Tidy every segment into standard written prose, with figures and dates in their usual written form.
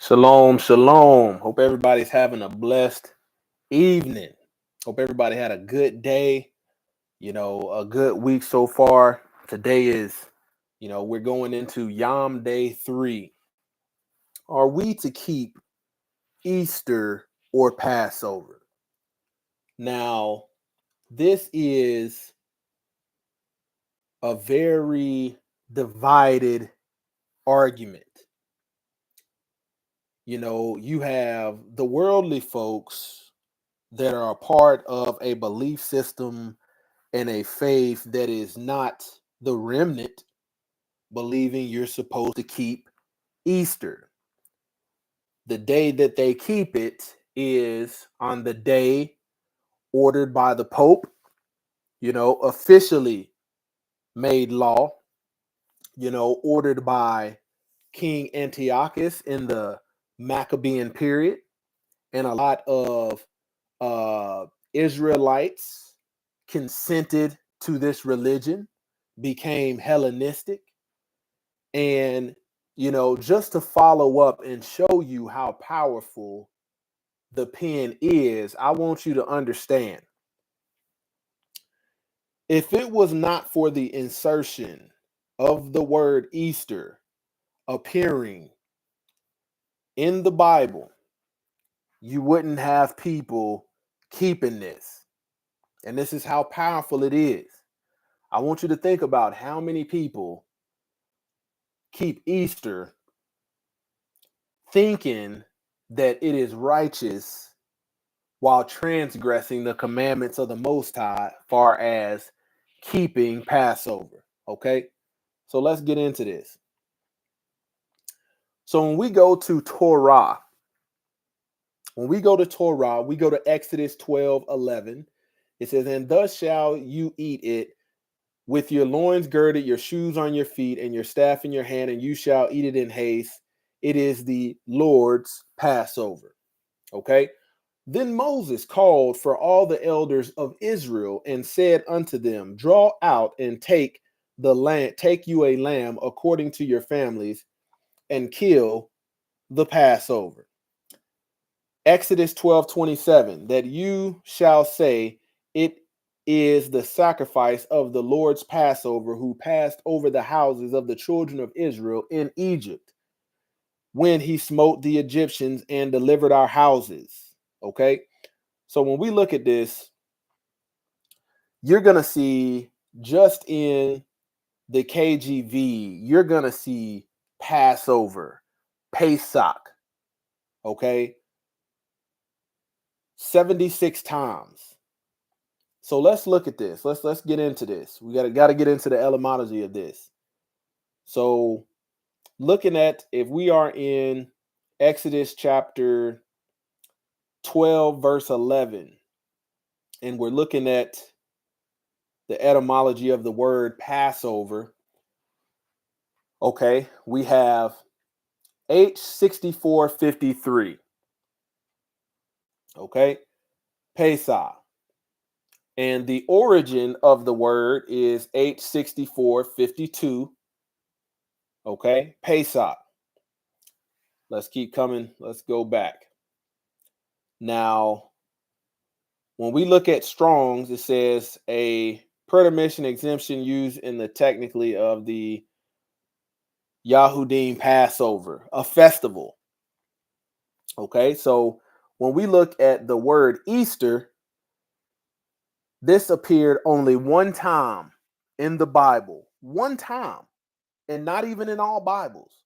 Shalom, shalom. Hope everybody's having a blessed evening. Hope everybody had a good day, a good week so far. Today is, we're going into Yom Day 3. Are we to keep Easter or Passover? Now, this is a very divided argument. You have the worldly folks that are a part of a belief system and a faith that is not the remnant, believing you're supposed to keep Easter. The day that they keep it is on the day ordered by the Pope, officially made law, ordered by King Antiochus in the Maccabean period, and a lot of Israelites consented to this religion, became Hellenistic. And, just to follow up and show you how powerful the pen is, I want you to understand, if it was not for the insertion of the word Easter appearing in the Bible, you wouldn't have people keeping this. And this is how powerful it is. I want you to think about how many people keep Easter thinking that it is righteous while transgressing the commandments of the Most High, far as keeping Passover. Okay, so let's get into this. So when we go to Torah, we go to Exodus 12:11. It says, "And thus shall you eat it with your loins girded, your shoes on your feet, and your staff in your hand, and you shall eat it in haste. It is the Lord's Passover." Okay. Then Moses called for all the elders of Israel and said unto them, "Draw out and take you a lamb according to your families, and kill the Passover." Exodus 12:27, that you shall say, "It is the sacrifice of the Lord's Passover, who passed over the houses of the children of Israel in Egypt, when he smote the Egyptians and delivered our houses." Okay, so when we look at this, you're going to see, just in the KJV, you're going to see Passover, Pesach, okay, 76 times. So let's look at this. Let's get into this. We got to get into the etymology of this. So looking at, if we are in Exodus chapter 12 verse 11, and we're looking at the etymology of the word Passover, okay, we have H6453, okay, Pesach. And the origin of the word is H6452, okay, Pesach. Let's keep coming. Let's go back. Now, when we look at Strong's, it says a pretermission exemption used in the technically of the Yahudim Passover, a festival. Okay, so when we look at the word Easter, this appeared only one time in the Bible, one time, and not even in all Bibles.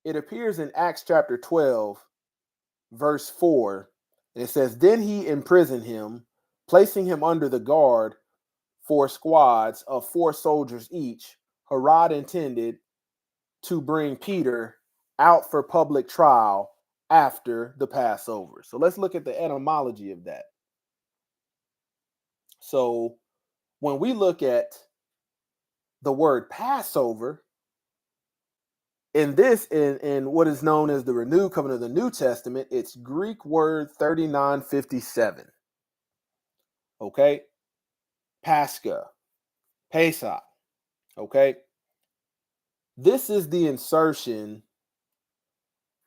It appears in Acts chapter 12, verse 4, and it says, "Then he imprisoned him, placing him under the guard 4 squads of 4 soldiers each. Herod intended to bring Peter out for public trial after the Passover." So let's look at the etymology of that. So when we look at the word Passover, in what is known as the Renewed Covenant of the New Testament, it's Greek word 3957. Okay? Pascha, Pesach. Okay? This is the insertion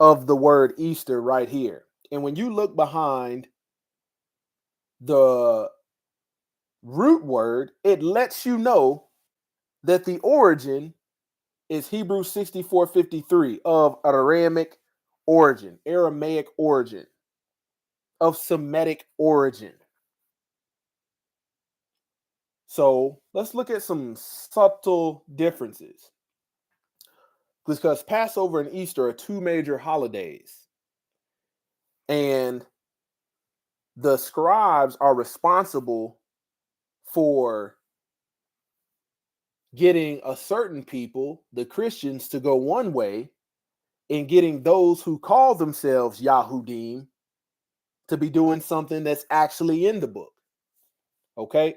of the word Easter right here. And when you look behind the root word, it lets you know that the origin is Hebrew 6453 of Aramaic origin, of Semitic origin. So let's look at some subtle differences, because Passover and Easter are two major holidays, and the scribes are responsible for getting a certain people, the Christians, to go one way, and getting those who call themselves Yahudim to be doing something that's actually in the book. Okay?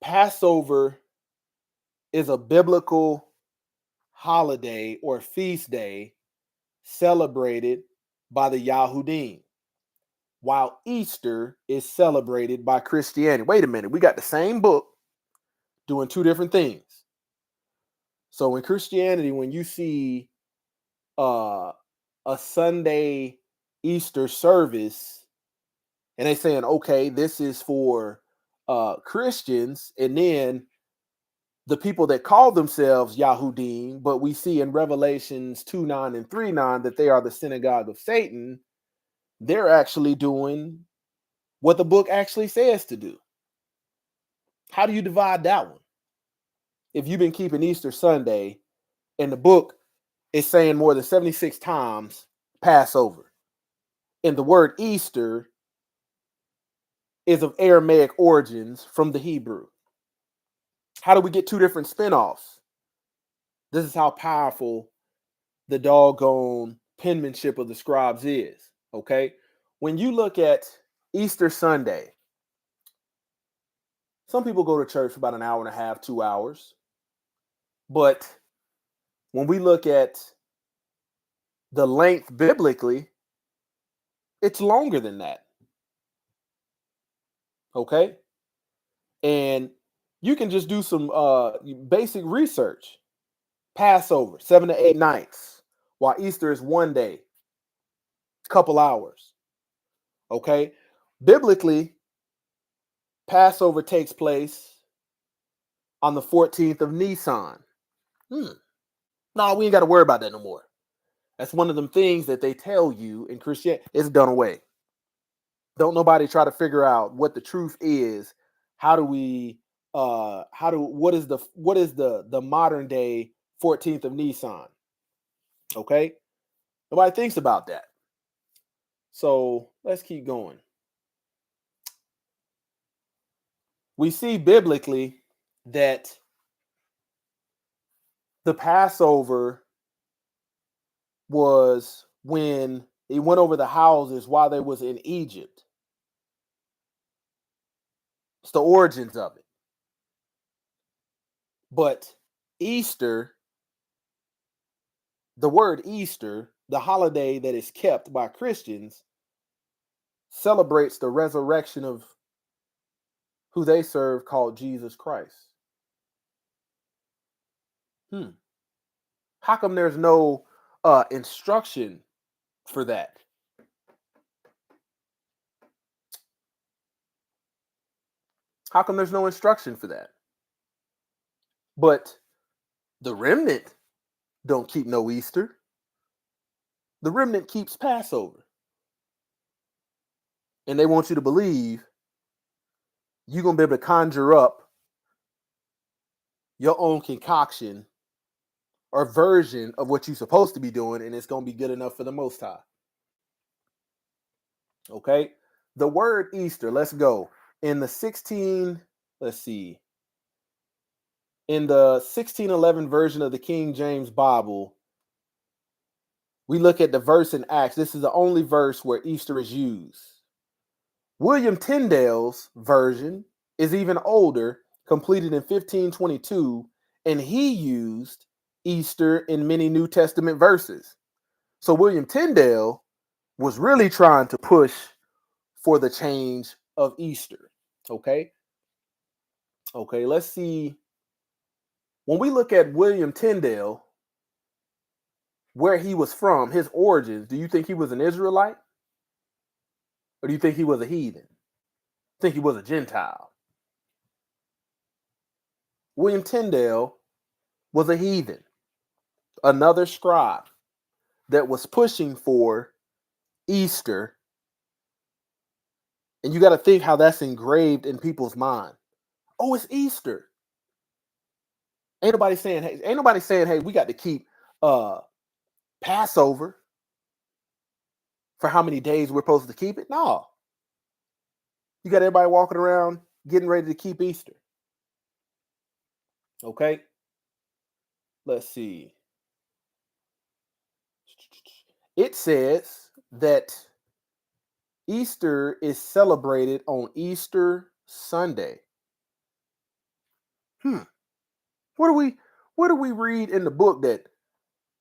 Passover is a biblical holiday or feast day celebrated by the Yahudim, while Easter is celebrated by Christianity. Wait a minute, we got the same book doing two different things. So in Christianity, when you see a Sunday Easter service, and they saying, okay, this is for Christians, and then the people that call themselves Yahudim, but we see in Revelations 2:9 and 3:9 that they are the synagogue of Satan, they're actually doing what the book actually says to do. How do you divide that one? If you've been keeping Easter Sunday and the book is saying more than 76 times Passover, and the word Easter is of Aramaic origins from the Hebrew. How do we get two different spinoffs? This is how powerful the doggone penmanship of the scribes is. Okay. When you look at Easter Sunday, some people go to church for about an hour and a half, 2 hours. But when we look at the length biblically, it's longer than that. Okay. And you can just do some basic research. Passover, 7 to 8 nights, while Easter is one day, couple hours. Okay. Biblically, Passover takes place on the 14th of Nisan. No, we ain't got to worry about that no more. That's one of them things that they tell you in Christianity. It's done away. Don't nobody try to figure out what the truth is. What is the modern day 14th of Nisan? Okay? Nobody thinks about that. So let's keep going. We see biblically that the Passover was when he went over the houses while they was in Egypt. It's the origins of it. But Easter, the word Easter, the holiday that is kept by Christians, celebrates the resurrection of who they serve, called Jesus Christ. How come there's no instruction for that? How come there's no instruction for that? But the remnant don't keep no Easter. The remnant keeps Passover. And they want you to believe you're going to be able to conjure up your own concoction or version of what you're supposed to be doing, and it's going to be good enough for the Most High. Okay? The word Easter, let's go. In the 1611 version of the King James Bible, we look at the verse in Acts. This is the only verse where Easter is used. William Tyndale's version is even older, completed in 1522, and he used Easter in many New Testament verses. So William Tyndale was really trying to push for the change of Easter. Okay, let's see. When we look at William Tyndale, where he was from, his origins, do you think he was an Israelite? Or do you think he was a heathen? Think he was a Gentile? William Tyndale was a heathen, another scribe that was pushing for Easter. And you got to think how that's engraved in people's mind. Oh, it's Easter. Ain't nobody saying, hey, we got to keep Passover for how many days we're supposed to keep it. No. You got everybody walking around getting ready to keep Easter. Okay. Let's see. It says that Easter is celebrated on Easter Sunday. What do we read in the book that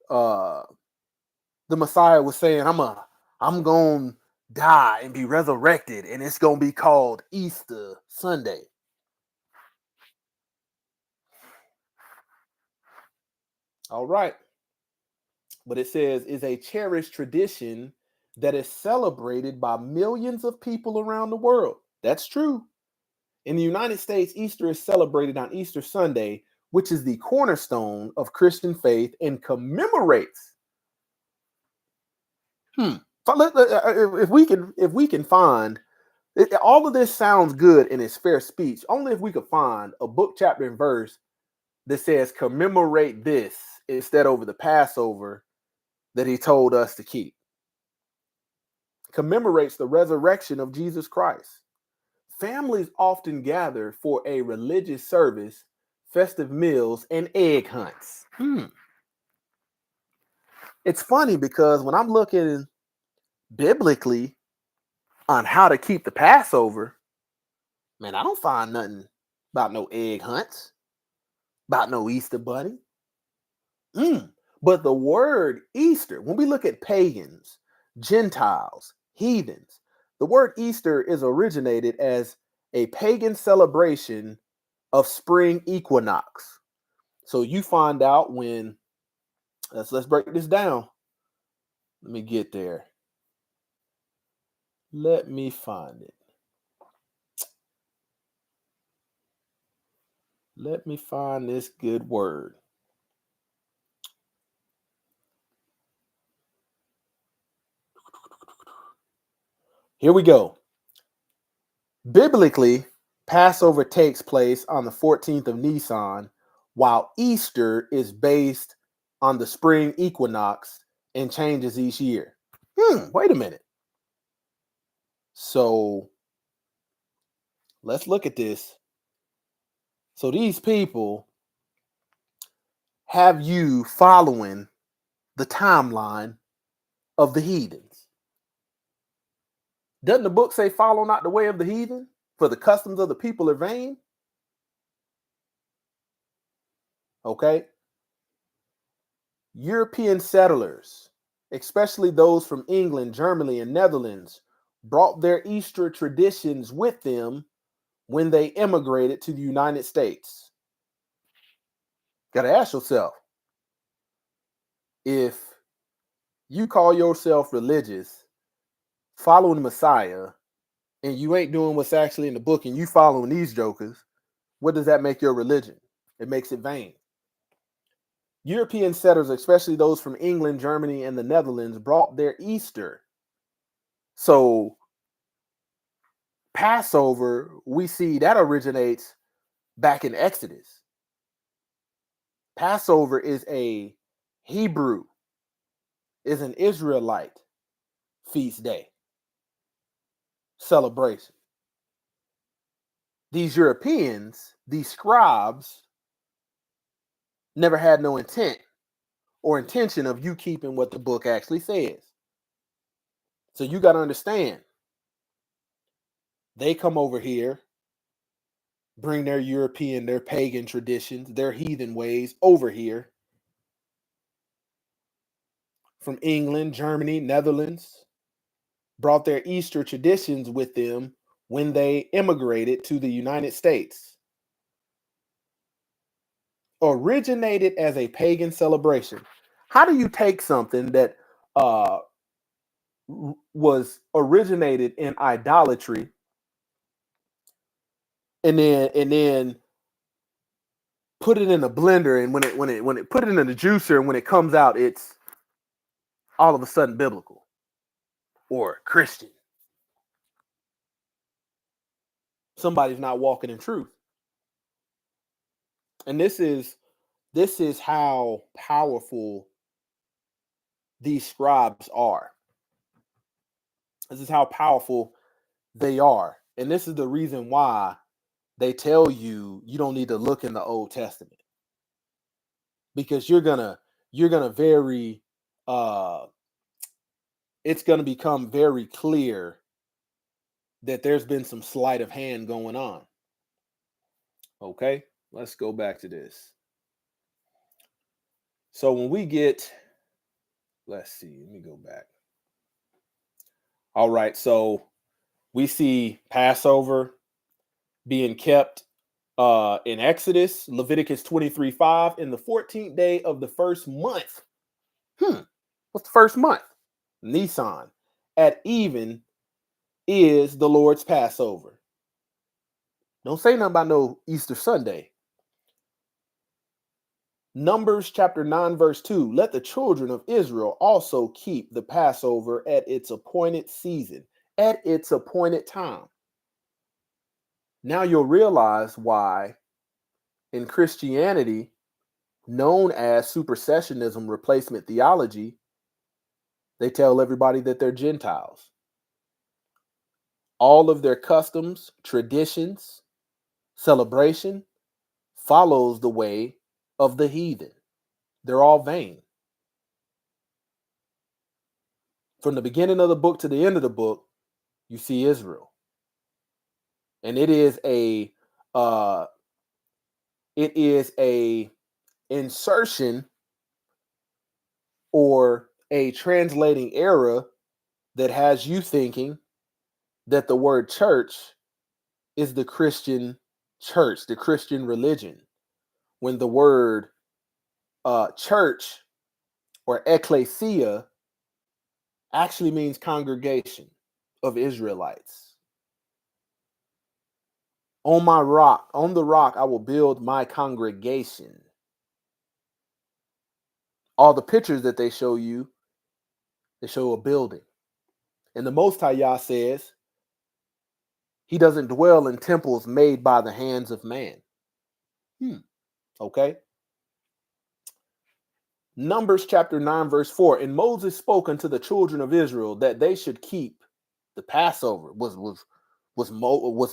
the Messiah was saying, I'm gonna die and be resurrected, and it's gonna be called Easter Sunday? All right. But it says is a cherished tradition that is celebrated by millions of people around the world. That's true. In the United States, Easter is celebrated on Easter Sunday, which is the cornerstone of Christian faith and commemorates. If we can find all of this sounds good and it's fair speech. Only if we could find a book, chapter, and verse that says commemorate this instead over the Passover that he told us to keep. Commemorates the resurrection of Jesus Christ. Families often gather for a religious service, festive meals, and egg hunts. It's funny because when I'm looking biblically on how to keep the Passover, man, I don't find nothing about no egg hunts, about no Easter bunny. But the word Easter, when we look at pagans, Gentiles, heathens, the word Easter is originated as a pagan celebration of spring equinox. So you find out when, let's break this down. Let me get there. Let me find it. Let me find this good word. Here we go. Biblically, Passover takes place on the 14th of Nisan, while Easter is based on the spring equinox and changes each year. Wait a minute. So let's look at this. So these people have you following the timeline of the heathens. Doesn't the book say, follow not the way of the heathen, for the customs of the people are vain? Okay. European settlers, especially those from England, Germany, and Netherlands, brought their Easter traditions with them when they immigrated to the United States. Got to ask yourself, if you call yourself religious, following the Messiah, and you ain't doing what's actually in the book, and you following these jokers, what does that make your religion? It makes it vain. European settlers, especially those from England, Germany, and the Netherlands, brought their Easter. So Passover, we see that originates back in Exodus. Passover is a Hebrew, is an Israelite feast day celebration. These Europeans, these scribes, never had no intent or intention of you keeping what the book actually says. So you got to understand, they come over here, bring their European, their pagan traditions, their heathen ways over here from England, Germany, Netherlands, brought their Easter traditions with them when they immigrated to the United States. Originated as a pagan celebration. How do you take something that was originated in idolatry and then put it in a blender, and when it put it in the juicer, and when it comes out, it's all of a sudden biblical or Christian? Somebody's not walking in truth. And this is how powerful these scribes are. This is how powerful they are. And this is the reason why they tell you you don't need to look in the Old Testament, because you're gonna very it's gonna become very clear that there's been some sleight of hand going on. Okay, let's go back to this. So when we get, let's see, let me go back. All right, so we see Passover being kept in Exodus, Leviticus 23:5, in the 14th day of the first month. What's the first month? Nisan. At even is the Lord's Passover. Don't say nothing about no Easter Sunday. Numbers chapter 9, verse 2. Let the children of Israel also keep the Passover at its appointed season, at its appointed time. Now you'll realize why in Christianity, known as supersessionism replacement theology, they tell everybody that they're Gentiles. All of their customs, traditions, celebration follows the way of the heathen. They're all vain. From the beginning of the book to the end of the book, you see Israel. And it is a insertion or a translating error that has you thinking that the word church is the Christian church, the Christian religion, when the word church or ecclesia actually means congregation of Israelites. On my rock, on the rock, I will build my congregation. All the pictures that they show you, they show a building. And the Most High Yah says he doesn't dwell in temples made by the hands of man. Okay. Numbers chapter 9, verse 4. And Moses spoke unto the children of Israel that they should keep the Passover. Was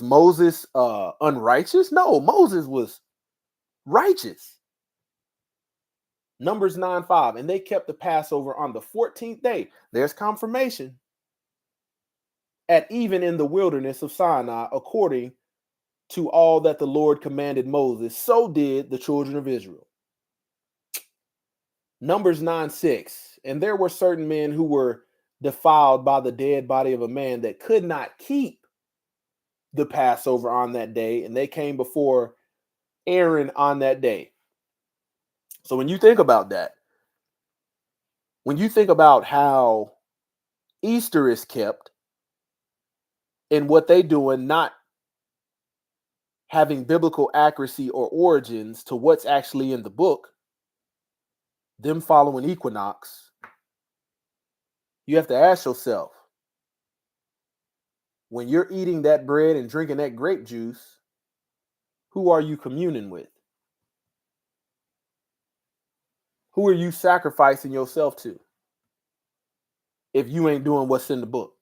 Moses unrighteous? No, Moses was righteous. Numbers 9:5. And they kept the Passover on the 14th day. There's confirmation. At even in the wilderness of Sinai, according to all that the Lord commanded Moses, so did the children of Israel. Numbers 9:6. And there were certain men who were defiled by the dead body of a man that could not keep the Passover on that day, and they came before Aaron on that day. So when you think about that, when you think about how Easter is kept and what they doing, not having biblical accuracy or origins to what's actually in the book, them following equinox, you have to ask yourself, when you're eating that bread and drinking that grape juice, who are you communing with? Who are you sacrificing yourself to if you ain't doing what's in the book?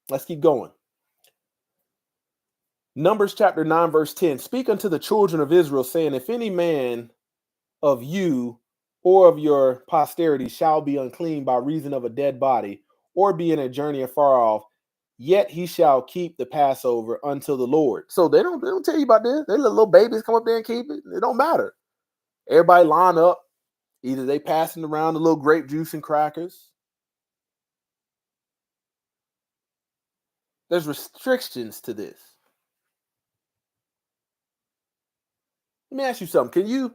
Let's keep going. Numbers chapter 9, verse 10. Speak unto the children of Israel, saying, if any man of you or of your posterity shall be unclean by reason of a dead body, or be in a journey afar off, yet he shall keep the Passover unto the Lord. So they don't tell you about this. They let little babies come up there and keep it. It don't matter. Everybody line up. Either they passing around the little grape juice and crackers. There's restrictions to this. Let me ask you something. A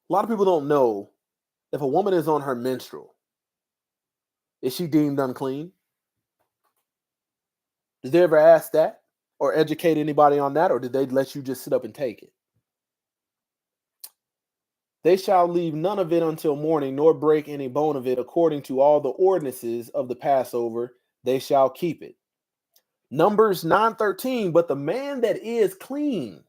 lot of people don't know If a woman is on her menstrual, is she deemed unclean? Did they ever ask that or educate anybody on that, or did they let you just sit up and take it? They shall leave none of it until morning, nor break any bone of it. According to all the ordinances of the Passover, they shall keep it. Numbers 9:13. But the man that is clean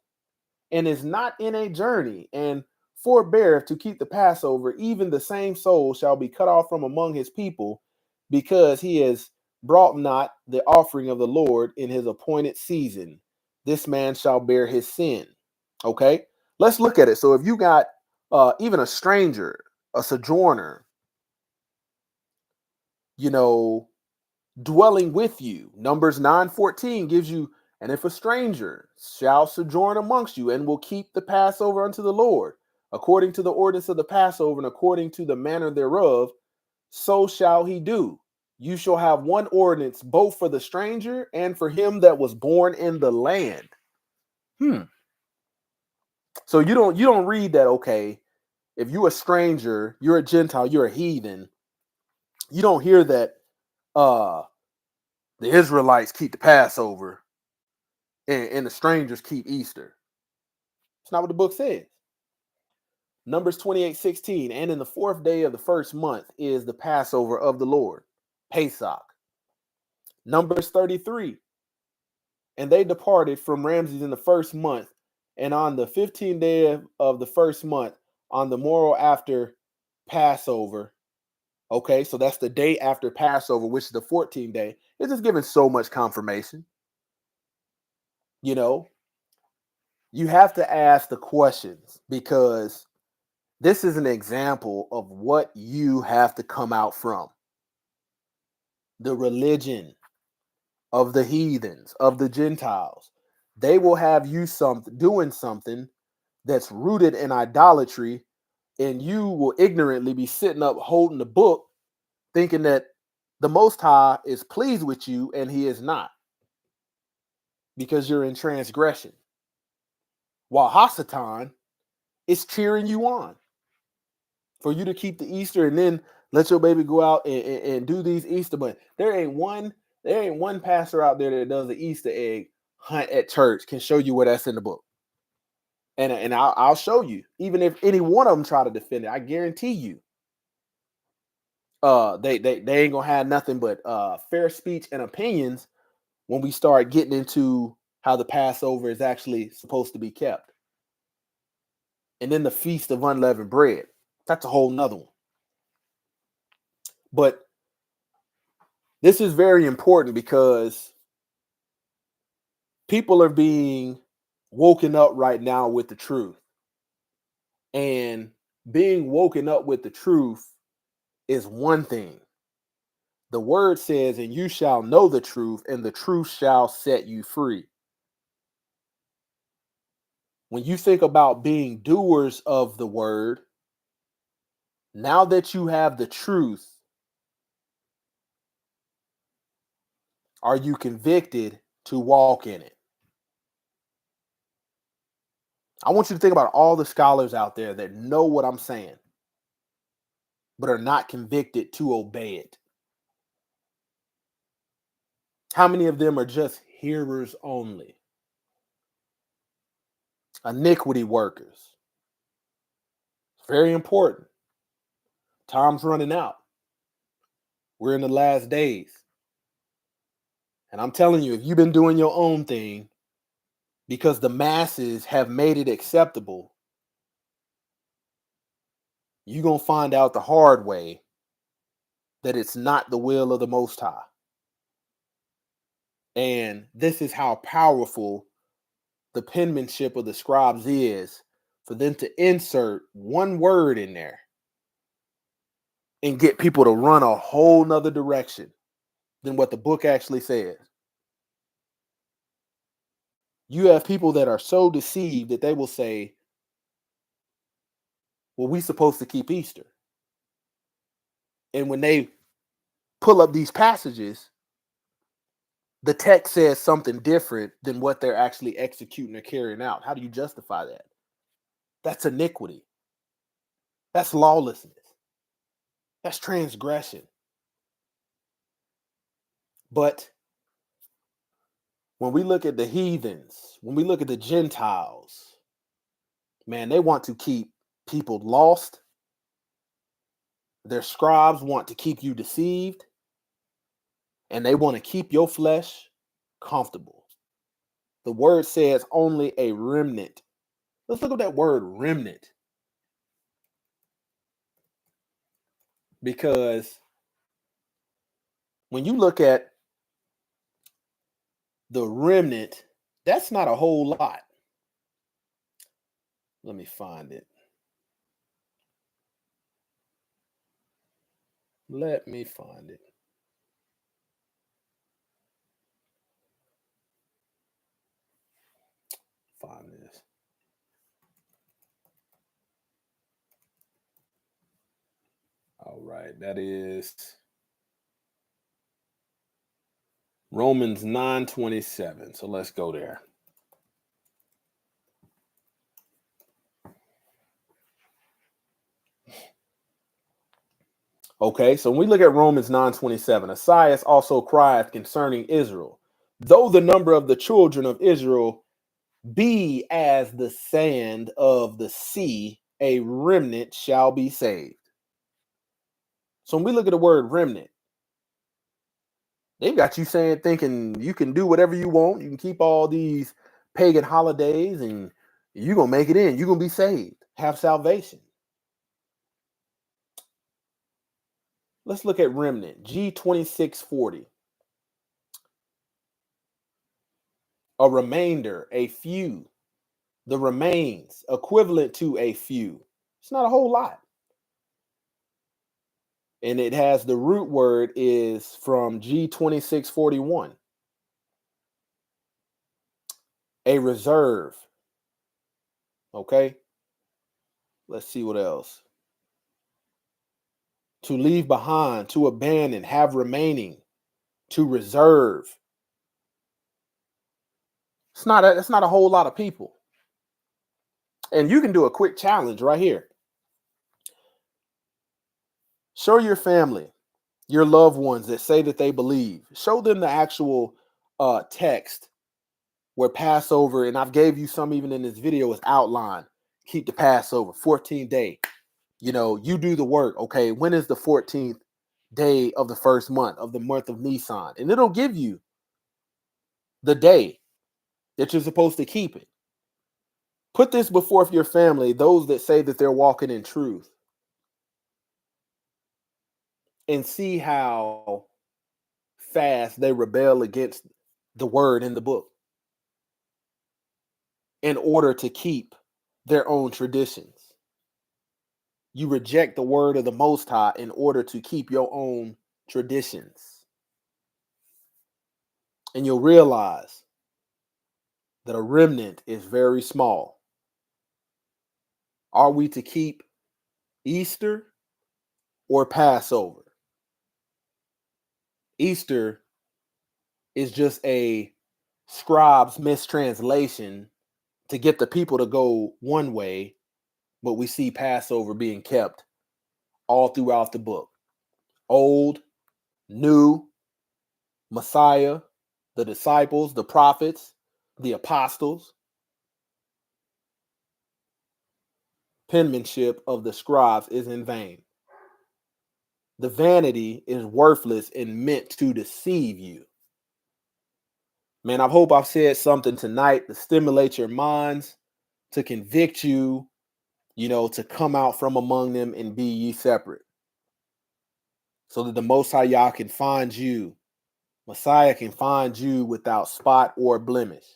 and is not in a journey, and forbeareth to keep the Passover, even the same soul shall be cut off from among his people, because he has brought not the offering of the Lord in his appointed season. This man shall bear his sin. Okay, let's look at it. So if you got even a stranger, a sojourner, you know, dwelling with you, Numbers 9:14 gives you, and if a stranger shall sojourn amongst you and will keep the Passover unto the Lord, according to the ordinance of the Passover and according to the manner thereof, so shall he do. You shall have one ordinance both for the stranger and for him that was born in the land. So you don't read that, okay, if you're a stranger, you're a Gentile, you're a heathen, you don't hear that the Israelites keep the Passover and the strangers keep Easter. It's not what the book says. Numbers 28:16. And in the 4th day of the 1st month is the Passover of the Lord, Pesach. Numbers 33. And they departed from Ramses in the 1st month, and on the 15th day of the 1st month, on the morrow after Passover. Okay, so that's the day after Passover, which is the 14th day. It's just giving so much confirmation. You know, you have to ask the questions, because this is an example of what you have to come out from. The religion of the heathens, of the Gentiles. They will have you doing something that's rooted in idolatry, and you will ignorantly be sitting up holding the book thinking that the Most High is pleased with you, and he is not, because you're in transgression. While Hasatan is cheering you on for you to keep the Easter and then let your baby go out and do these Easter. But there ain't one pastor out there that does the Easter egg hunt at church can show you where that's in the book. And I'll show you. Even if any one of them try to defend it, I guarantee you, they ain't gonna have nothing but fair speech and opinions when we start getting into how the Passover is actually supposed to be kept. And then the Feast of Unleavened Bread. That's a whole nother one. But this is very important, because people are being woken up right now with the truth. And being woken up with the truth is one thing. The word says, and you shall know the truth, and the truth shall set you free. When you think about being doers of the word, now that you have the truth, are you convicted to walk in it? I want you to think about all the scholars out there that know what I'm saying, but are not convicted to obey it. How many of them are just hearers only? Iniquity workers. It's very important. Time's running out. We're in the last days. And I'm telling you, if you've been doing your own thing because the masses have made it acceptable, you're going to find out the hard way that it's not the will of the Most High. And this is how powerful the penmanship of the scribes is, for them to insert one word in there and get people to run a whole nother direction than what the book actually says. You have people that are so deceived that they will say, well, we're supposed to keep Easter. And when they pull up these passages, the text says something different than what they're actually executing or carrying out. How do you justify that? That's iniquity. That's lawlessness. That's transgression. But when we look at the heathens, when we look at the Gentiles, man, they want to keep people lost. Their scribes want to keep you deceived, and they want to keep your flesh comfortable. The word says only a remnant. Let's look at that word remnant. Because when you look at the remnant, that's not a whole lot. Let me find it. Let me find it. Find this. All right, that is Romans 9:27. So let's go there. Okay, so when we look at Romans 9:27, Esaias also crieth concerning Israel, though the number of the children of Israel be as the sand of the sea, a remnant shall be saved. So when we look at the word remnant, they've got you thinking you can do whatever you want. You can keep all these pagan holidays and you're going to make it in. You're going to be saved, have salvation. Let's look at remnant, G2640. A remainder, a few, the remains, equivalent to a few. It's not a whole lot. And it has the root word is from G2641. A reserve. Okay. Let's see what else. To leave behind, to abandon, have remaining, to reserve. It's not a whole lot of people. And you can do a quick challenge right here. Show your family, your loved ones that say that they believe. Show them the actual text where Passover, and I've gave you some even in this video, is outlined. Keep the Passover, 14th day. You do the work. Okay, when is the 14th day of the first month of Nisan? And it'll give you the day that you're supposed to keep it. Put this before your family, those that say that they're walking in truth, and see how fast they rebel against the word in the book in order to keep their own traditions. You reject the word of the Most High in order to keep your own traditions. And you'll realize that a remnant is very small. Are we to keep Easter or Passover? Easter is just a scribe's mistranslation to get the people to go one way, but we see Passover being kept all throughout the book. Old, new, Messiah, the disciples, the prophets, the apostles. Penmanship of the scribes is in vain. The vanity is worthless and meant to deceive you. Man, I hope I've said something tonight to stimulate your minds, to convict you, to come out from among them and be ye separate. So that the Most High Yah can find you, Messiah can find you without spot or blemish.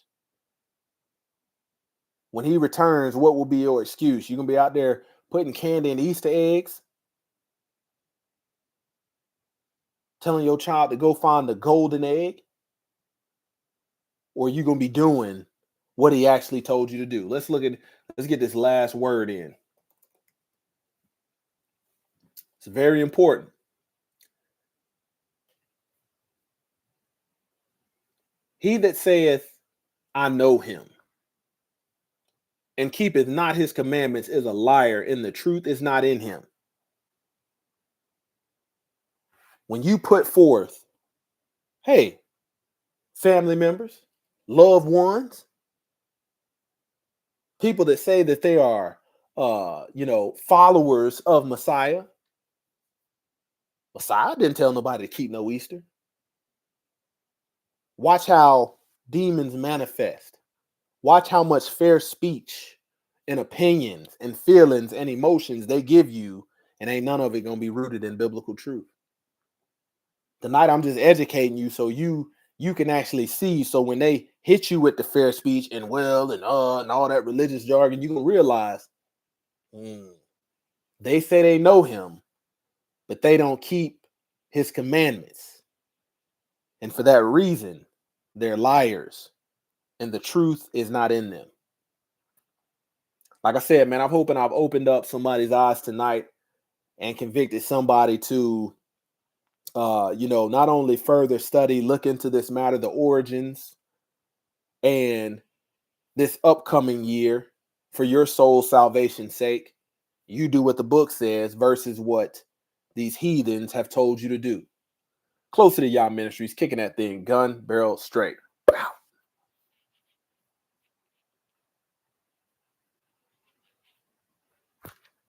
When he returns, what will be your excuse? You're going to be out there putting candy in Easter eggs, telling your child to go find the golden egg? Or are you going to be doing what he actually told you to do? Let's get this last word in. It's very important. He that saith, I know him, and keepeth not his commandments is a liar, and the truth is not in him. When you put forth, hey, family members, loved ones, people that say that they are, followers of Messiah. Messiah didn't tell nobody to keep no Easter. Watch how demons manifest. Watch how much fair speech and opinions and feelings and emotions they give you, and ain't none of it gonna be rooted in biblical truth. Tonight, I'm just educating you so you can actually see. So when they hit you with the fair speech and and all that religious jargon, you can realize they say they know him, but they don't keep his commandments. And for that reason, they're liars, and the truth is not in them. Like I said, man, I'm hoping I've opened up somebody's eyes tonight and convicted somebody to, not only further study, look into this matter, the origins, and this upcoming year for your soul's salvation's sake, you do what the book says versus what these heathens have told you to do. Closer to y'all ministries, kicking that thing gun barrel straight.